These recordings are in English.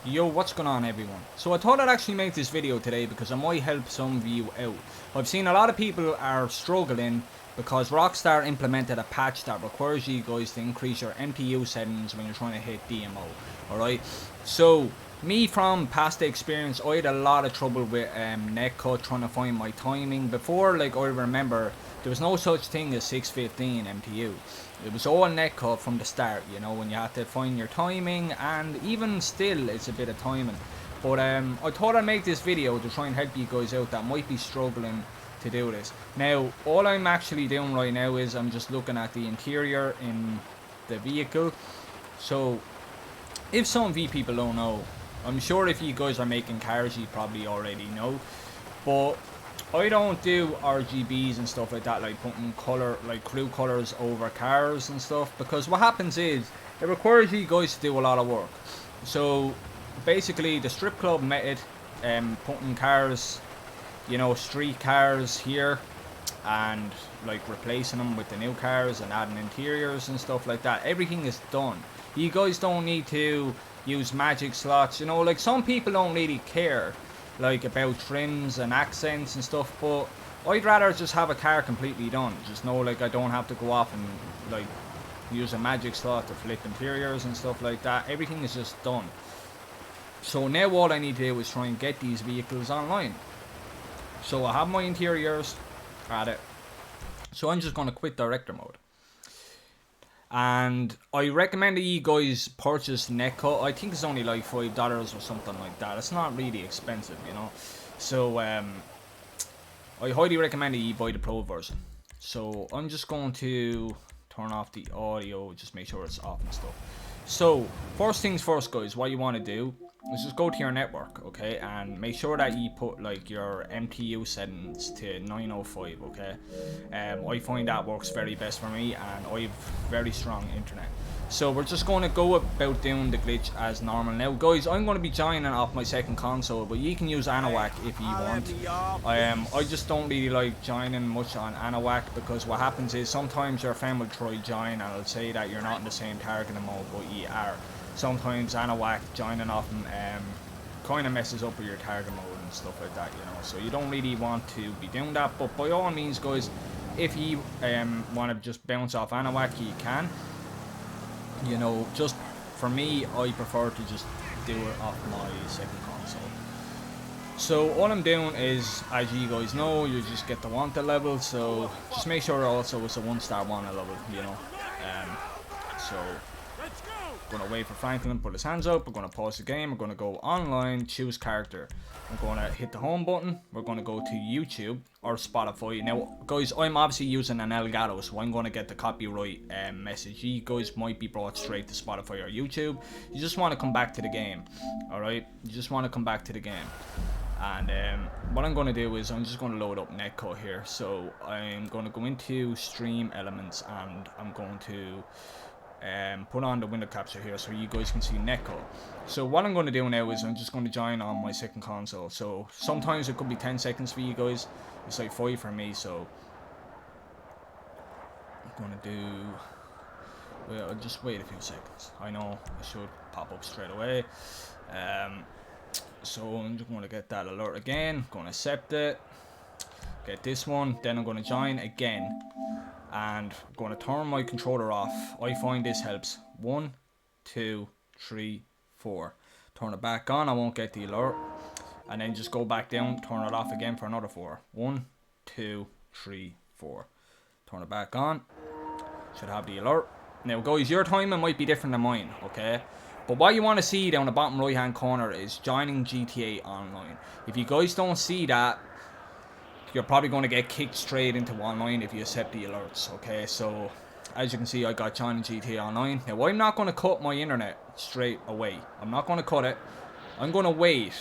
Yo, what's going on everyone? So I thought I'd actually make this video today because I might help some of you out. I've seen a lot of people are struggling because Rockstar implemented a patch that requires you guys to increase your MTU settings when you're trying to hit DMO. Alright, so me from past experience, I had a lot of trouble with Netcut trying to find my timing. Before, like I remember, there was no such thing as 615 MTU. It was all Netcut from the start, you know, when you had to find your timing, and even still it's a bit of timing. But I thought I'd make this video to try and help you guys out that might be struggling to do this. Now, all I'm actually doing right now is I'm just looking at the interior in the vehicle. So, if some of you people don't know, I'm sure if you guys are making cars you probably already know, but I don't do RGBs and stuff like that, like putting color, like crew colors over cars and stuff, because what happens is it requires you guys to do a lot of work. So basically the strip club method, putting cars, you know, street cars here and like replacing them with the new cars and adding interiors and stuff like that, everything is done. You guys don't need to use magic slots, you know, like some people don't really care like about trims and accents and stuff, but I'd rather just have a car completely done. Just know like I don't have to go off and like use a magic slot to flip interiors and stuff like that. Everything is just done. So now all I need to do is try and get these vehicles online. So I have my interiors added. So I'm just going to quit director mode. And I recommend that you guys purchase Netcut. I think it's only like $5 or something like that. It's not really expensive, you know. So I highly recommend that you buy the pro version. So I'm just going to turn off the audio, just make sure it's off and stuff. So first things first, guys, what you want to do is just go to your network, okay, and make sure that you put like your MTU settings to 905, okay. I find that works very best for me, and I have very strong internet. So we're just going to go about doing the glitch as normal. Now guys, I'm going to be joining off my second console, but you can use Anahuac if you want. I just don't really like joining much on Anahuac, because what happens is sometimes your friend will try join and it'll say that you're not in the same targeting mode, but you are. Sometimes Anahuac joining off and kind of messes up with your target mode and stuff like that, you know. So you don't really want to be doing that, but by all means, guys, if you want to just bounce off Anahuac, you can. You know, just for me, I prefer to just do it off my second console. So all I'm doing is, as you guys know, you just get the wanted level. So just make sure also it's a 1-star wanted level, you know. So we're gonna wait for Franklin to put his hands up. We're gonna pause the game. We're gonna go online, choose character. We're gonna hit the home button. We're gonna go to YouTube or Spotify. Now, guys, I'm obviously using an Elgato, so I'm gonna get the copyright message. You guys might be brought straight to Spotify or YouTube. You just want to come back to the game, all right? You just want to come back to the game. And what I'm gonna do is I'm just gonna load up Netcut here. So I'm gonna go into Stream Elements, and I'm going to put on the window capture here so you guys can see Netcut. So what I'm going to do now is I'm just going to join on my second console. So sometimes it could be 10 seconds for you guys. It's like 5 for me, so I'm going to do, well, I'll just wait a few seconds. I know it should pop up straight away. So I'm just going to get that alert again, going to accept it, get this one, then I'm going to join again. And I'm going to turn my controller off. I find this helps. 1, 2, 3, 4. Turn it back on, I won't get the alert. And then just go back down, turn it off again for another 4. 1, 2, 3, 4. Turn it back on. Should have the alert. Now guys, your timing might be different than mine, okay? But what you want to see down the bottom right hand corner is joining GTA Online. If you guys don't see that, you're probably going to get kicked straight into online if you accept the alerts, okay? So as you can see, I got joining GTA Online. Now I'm not going to cut my internet straight away. I'm not going to cut it. I'm going to wait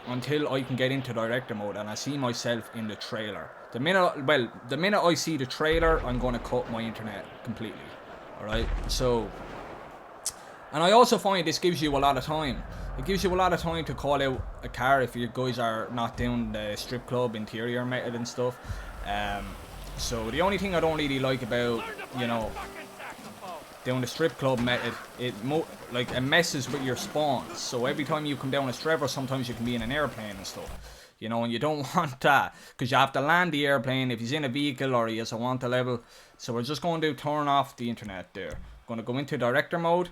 until I can get into director mode and I see myself in the trailer. The minute I see the trailer, I'm going to cut my internet completely. Alright, so, and I also find this gives you a lot of time. It gives you a lot of time to call out a car if you guys are not doing the strip club interior method and stuff. So the only thing I don't really like about, you know, down the strip club method, it messes with your spawns. So every time you come down a stripper, sometimes you can be in an airplane and stuff. You know, and you don't want that, because you have to land the airplane if he's in a vehicle or he has a want level. So we're just going to turn off the internet there. Going to go into director mode.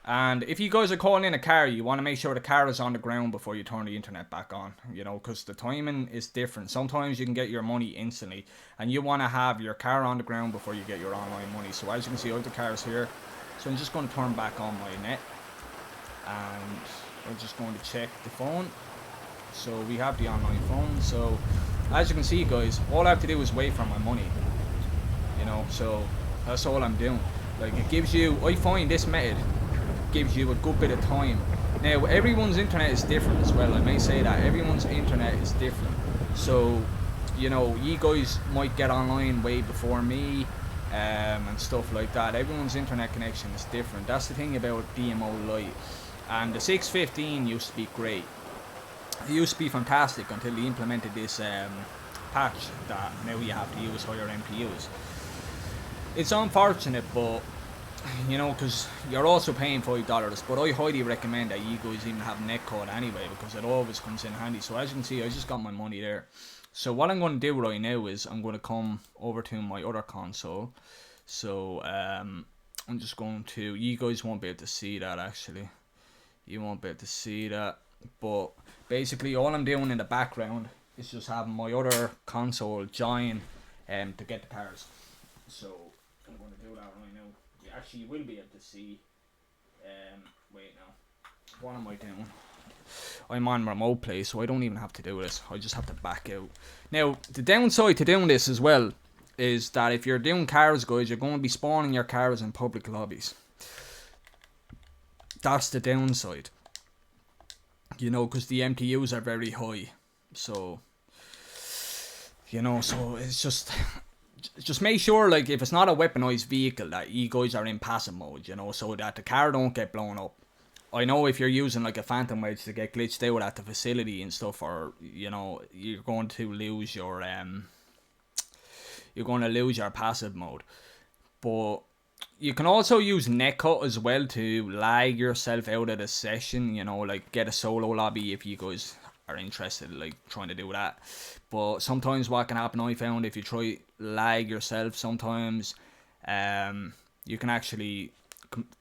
And if you guys are calling in a car, you want to make sure the car is on the ground before you turn the internet back on. You know, because the timing is different. Sometimes you can get your money instantly. And you want to have your car on the ground before you get your online money. So as you can see, I have the cars here. So I'm just going to turn back on my net. And we're just going to check the phone. So we have the online phone. So as you can see, guys, all I have to do is wait for my money. You know, so that's all I'm doing. Like, it gives you, I find this method gives you a good bit of time. Now everyone's internet is different as well, I may say that. Everyone's internet is different. So, you know, you guys might get online way before me, and stuff like that. Everyone's internet connection is different. That's the thing about Dmo Lite. And the 615 used to be great. It used to be fantastic until they implemented this patch that now you have to use higher MPUs. It's unfortunate, but you know, because you're also paying $5, but I highly recommend that you guys even have Netcut anyway, because it always comes in handy. So as you can see, I just got my money there. So what I'm going to do right now is I'm going to come over to my other console. So I'm just going to, you guys won't be able to see that actually. You won't be able to see that, but basically all I'm doing in the background is just having my other console join to get the cars. So I'm going to do that right now. Actually, you will be able to see. Wait now. What am I doing? I'm on remote play, so I don't even have to do this. I just have to back out. Now, the downside to doing this as well is that if you're doing cars, guys, you're going to be spawning your cars in public lobbies. That's the downside. You know, because the MTUs are very high. So, you know, so it's just make sure, like, if it's not a weaponized vehicle, that you guys are in passive mode, you know, so that the car don't get blown up. I know if you're using like a phantom wedge to get glitched out at the facility and stuff, or you know, you're going to lose your passive mode. But you can also use Netcut as well to lag yourself out of the session, you know, like get a solo lobby if you guys are interested, like trying to do that. But sometimes what can happen, I found, if you try lag yourself, sometimes you can actually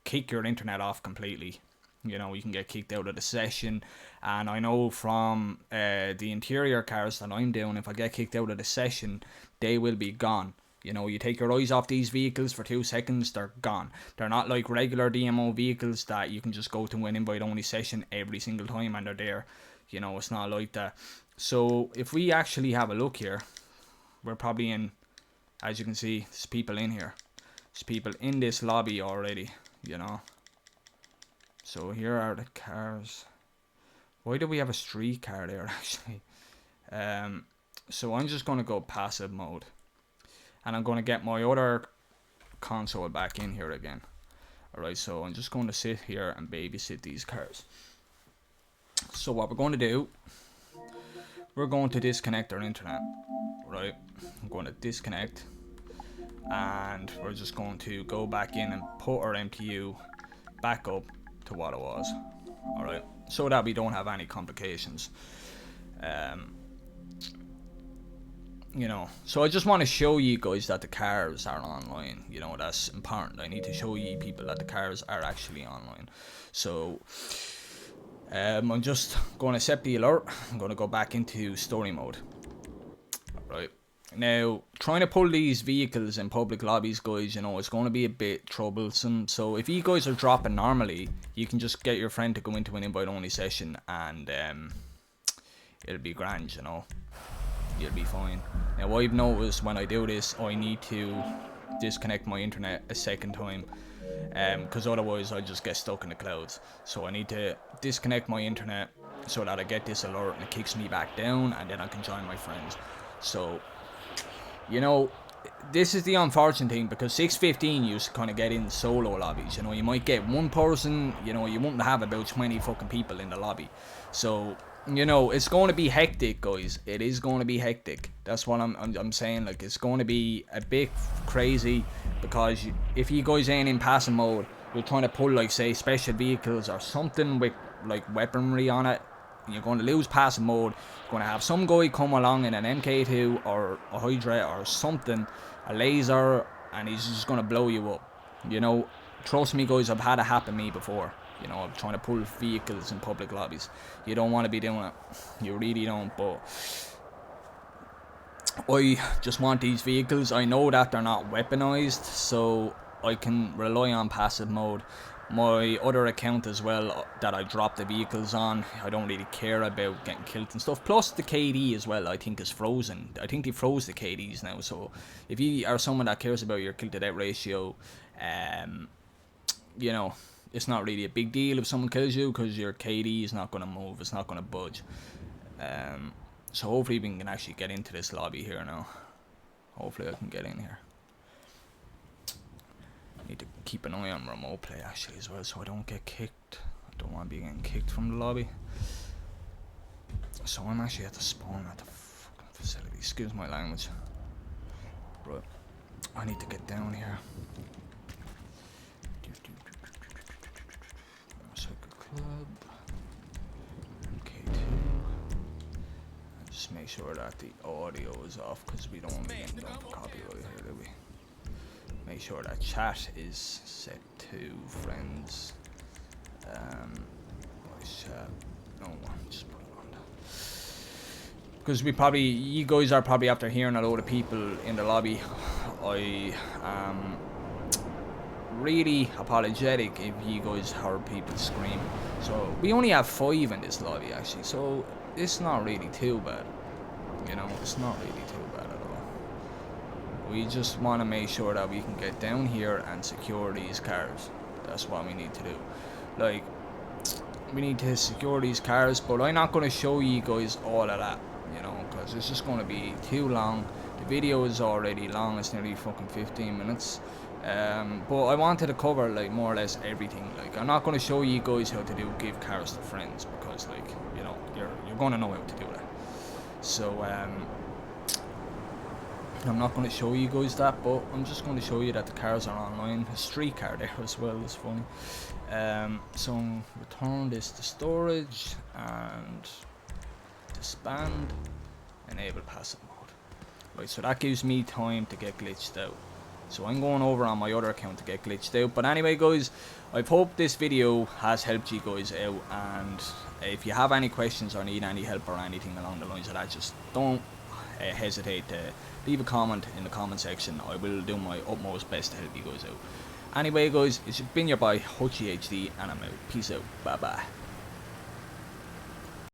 kick your internet off completely. You know, you can get kicked out of the session. And I know from the interior cars that I'm doing, if I get kicked out of the session, they will be gone. You know, you take your eyes off these vehicles for 2 seconds, they're gone. They're not like regular DMO vehicles that you can just go to an invite only session every single time and they're there. You know, it's not like that. So if we actually have a look here, we're probably in, as you can see, there's people in here. There's people in this lobby already, you know. So here are the cars. Why do we have a street car there actually? So I'm just going to go passive mode. And I'm going to get my other console back in here again. Alright, so I'm just going to sit here and babysit these cars. So what we're going to do, we're going to disconnect our internet. Right, I'm going to disconnect. And we're just going to go back in and put our MTU back up to what it was. Alright, so that we don't have any complications. You know, so I just want to show you guys that the cars are online. You know, that's important. I need to show you people that the cars are actually online. So I'm just going to set the alert. I'm going to go back into story mode. Right, now trying to pull these vehicles in public lobbies, guys, you know, it's going to be a bit troublesome. So if you guys are dropping normally, you can just get your friend to go into an invite only session and it'll be grand, you know. You'll be fine. Now I've noticed when I do this, I need to disconnect my internet a second time, because otherwise I just get stuck in the clouds. So I need to disconnect my internet so that I get this alert and it kicks me back down, and then I can join my friends. So, you know, this is the unfortunate thing, because 615 you kind of get in solo lobbies. You know, you might get one person. You know, you won't have about 20 fucking people in the lobby. So, you know, it's going to be hectic, guys. It is going to be hectic. That's what I'm saying. Like, it's going to be a bit crazy, because if you guys ain't in passing mode, you're trying to pull, like, say, special vehicles or something with, like, weaponry on it. You're going to lose passing mode. You're going to have some guy come along in an MK2 or a Hydra or something, a laser, and he's just going to blow you up. You know, trust me, guys, I've had it happen to me before. You know, I'm trying to pull vehicles in public lobbies. You don't want to be doing it. You really don't. But I just want these vehicles. I know that they're not weaponized, so I can rely on passive mode. My other account as well that I drop the vehicles on, I don't really care about getting killed and stuff. Plus the KD as well, I think is frozen. I think they froze the KDs now. So if you are someone that cares about your kill to death ratio, you know, it's not really a big deal if someone kills you, because your KD is not going to move, it's not going to budge. So hopefully we can actually get into this lobby here now. Hopefully I can get in here. I need to keep an eye on remote play actually as well, so I don't get kicked. I don't want to be getting kicked from the lobby. So I'm actually at the spawn at the fucking facility. Excuse my language. But I need to get down here. Club MK2. Just make sure that the audio is off, because we don't want to be getting done for copyright here, do we? Make sure that chat is set to friends. Voice chat. No, just put it on that. Because you guys are probably after hearing a load of people in the lobby. I am really apologetic if you guys heard people scream. So we only have 5 in this lobby actually, so it's not really too bad. You know, it's not really too bad at all. We just want to make sure that we can get down here and secure these cars. That's what we need to do. Like, we need to secure these cars, but I'm not going to show you guys all of that, you know, because it's just going to be too long. The video is already long, it's nearly fucking 15 minutes. But I wanted to cover, like, more or less everything. Like, I'm not going to show you guys how to give cars to friends, because, like, you know, you're going to know how to do that. So I'm not going to show you guys that, but I'm just going to show you that the cars are online. A street car there as well, is funny. So return this to storage and disband, enable passive mode. Right, so that gives me time to get glitched out. So I'm going over on my other account to get glitched out. But anyway, guys, I hope this video has helped you guys out. And if you have any questions or need any help or anything along the lines of that, just don't hesitate to leave a comment in the comment section. I will do my utmost best to help you guys out. Anyway, guys, it's been your boy HutchieHD, and I'm out. Peace out. Bye bye.